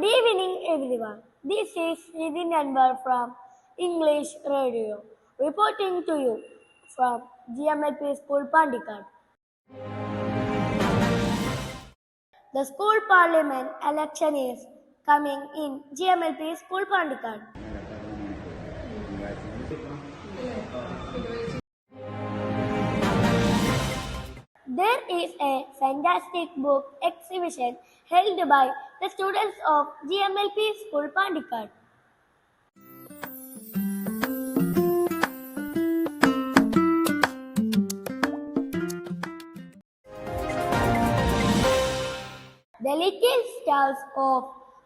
Good evening, everyone. This is Nidin Anwar from English Radio, reporting to you from GMLP School Pandikad. The school parliament election is coming in GMLP School Pandikad. There is a fantastic book exhibition held by the students of GMLP School Pandikad. The little stars of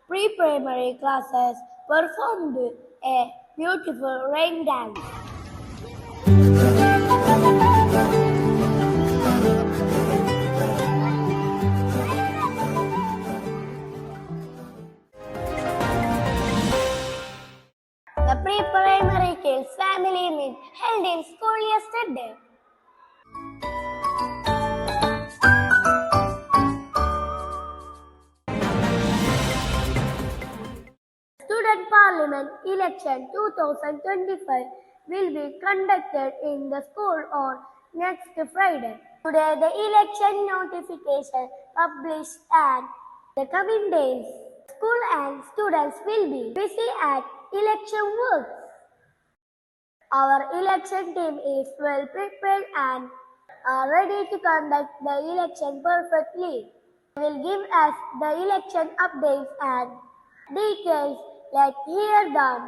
pre-primary classes performed a beautiful rain dance. The pre-primary kids family meet held in school yesterday. Student Parliament election 2025 will be conducted in the school on next Friday. Today the election notification published and the coming days, school and students will be busy at election work. Our election team is well prepared and are ready to conduct the election perfectly. They will give us the election updates and details. Let's hear them.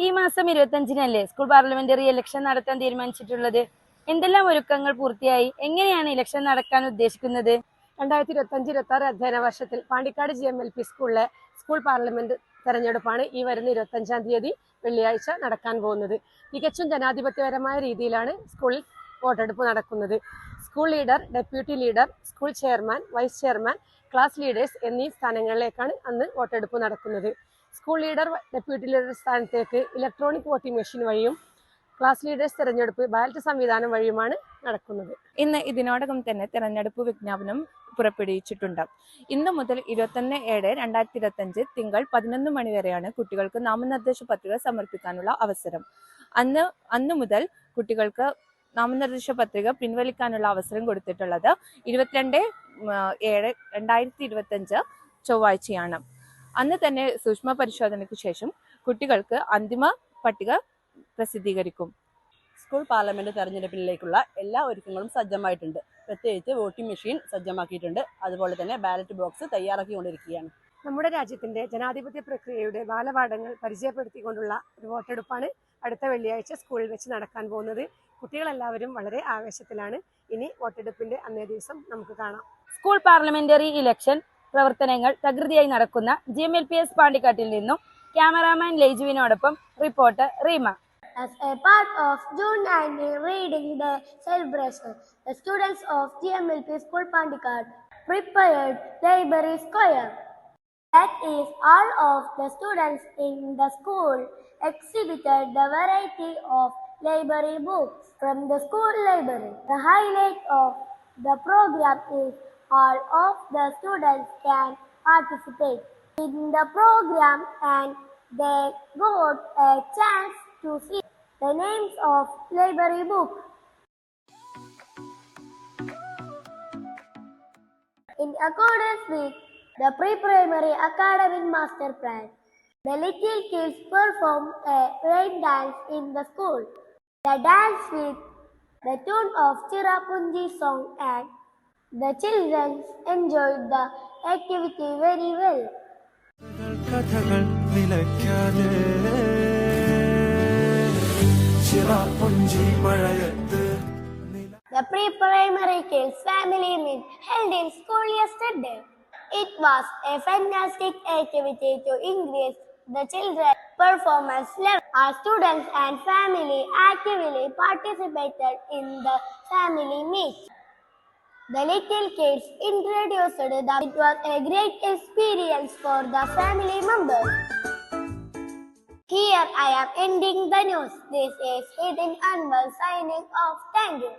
ഈ മാസം 25-നല്ലേ school parliamentary election നടത്താൻ തീരുമാനിച്ചിട്ടുള്ളത്? എന്തെല്ലാം ഒരുക്കങ്ങൾ പൂർത്തിയായി? എങ്ങനെയാണ് election നടക്കാൻ ഉദ്ദേശിക്കുന്നത്? 2025-26 അധ്യയന വർഷത്തിൽ പാണ്ടിക്കാട് GMLP സ്കൂളിലെ സ്കൂൾ പാർലമെന്റ് തെരഞ്ഞെടുപ്പാണ് ഈ വരുന്ന 25-ാം തീയതി വെള്ളിയാഴ്ച നടക്കാൻ പോകുന്നത്. തികച്ചും ജനാധിപത്യപരമായ രീതിയിലാണ് സ്കൂളിൽ വോട്ടെടുപ്പ് നടക്കുന്നത്. School leader, deputy leader, school chairman, vice chairman, class leaders എന്നീ സ്ഥാനങ്ങളിലേക്കാണ് അന്ന് വോട്ടെടുപ്പ് നടക്കുന്നത്. സ്കൂൾ ലീഡർ, ഡെപ്യൂട്ടി ലീഡർ സ്ഥാനത്തേക്ക് ഇലക്ട്രോണിക് വോട്ടിംഗ് മെഷീൻ വഴിയും ക്ലാസ് ലീഡേഴ്സ് തെരഞ്ഞെടുപ്പ് ബാലറ്റ് സംവിധാനം വഴിയുമാണ് നടക്കുന്നത്. ഇന്ന് ഇതിനോടകം തന്നെ തെരഞ്ഞെടുപ്പ് വിജ്ഞാപനം പുറപ്പെടുവിച്ചിട്ടുണ്ട്. ഇന്ന് മുതൽ 21/7/2025 തിങ്കൾ 11 മണി വരെയാണ് കുട്ടികൾക്ക് നാമനിർദ്ദേശ പത്രിക സമർപ്പിക്കാനുള്ള അവസരം. അന്ന് മുതൽ കുട്ടികൾക്ക് നാമനിർദ്ദേശ പത്രിക പിൻവലിക്കാനുള്ള അവസരം കൊടുത്തിട്ടുള്ളത് 22/7/2025 ചൊവ്വാഴ്ചയാണ്. അന്ന് തന്നെ സൂക്ഷ്മ പരിശോധനയ്ക്ക് ശേഷം കുട്ടികൾക്ക് അന്തിമ പട്ടിക പ്രസിദ്ധീകരിക്കും. സ്കൂൾ പാർലമെന്റ് തെരഞ്ഞെടുപ്പിലേക്കുള്ള എല്ലാ ഒരുക്കങ്ങളും സജ്ജമായിട്ടുണ്ട്. പ്രത്യേകിച്ച് വോട്ടിംഗ് മെഷീൻ സജ്ജമാക്കിയിട്ടുണ്ട്. അതുപോലെ തന്നെ ബാലറ്റ് ബോക്സ് തയ്യാറാക്കിക്കൊണ്ടിരിക്കുകയാണ്. നമ്മുടെ രാജ്യത്തിന്റെ ജനാധിപത്യ പ്രക്രിയയുടെ ബാലപാഠങ്ങൾ പരിചയപ്പെടുത്തിക്കൊണ്ടുള്ള ഒരു വോട്ടെടുപ്പാണ് അടുത്ത വെള്ളിയാഴ്ച സ്കൂളിൽ വെച്ച് നടക്കാൻ പോകുന്നത്. കുട്ടികളെല്ലാവരും വളരെ ആവേശത്തിലാണ്. ഇനി വോട്ടെടുപ്പിന്റെ അന്നേ ദിവസം നമുക്ക് കാണാം. സ്കൂൾ പാർലമെന്ററി ഇലക്ഷൻ പ്രവർത്തനങ്ങൾ തകൃതിയായി നടക്കുന്ന GMLPS പാണ്ടിക്കാട്ടിൽ നിന്നും ക്യാമറാമാൻ ലേജുവിനോടൊപ്പം reporter Reema. As a part of June 19 Reading Day celebration, the students of GMLP School Pandikad prepared library square. That is, all of the students in the school exhibited the variety of library books from the school library. The highlight of the program is all of the students can participate in the program and they got a chance to see the names of library books. In accordance with the pre-primary academic master plan, the little kids performed a rain dance in the school. They danced with the tune of Chirapunji song and the children enjoyed the activity very well. The pre-primary kids family meet held in school yesterday. It was a fantastic activity to increase the children's performance level. Our students and family actively participated in the family meet. The little kids introduced that it was a great experience for the family members. Here I am ending the news. This is Hidden Anwar signing off. Thank you.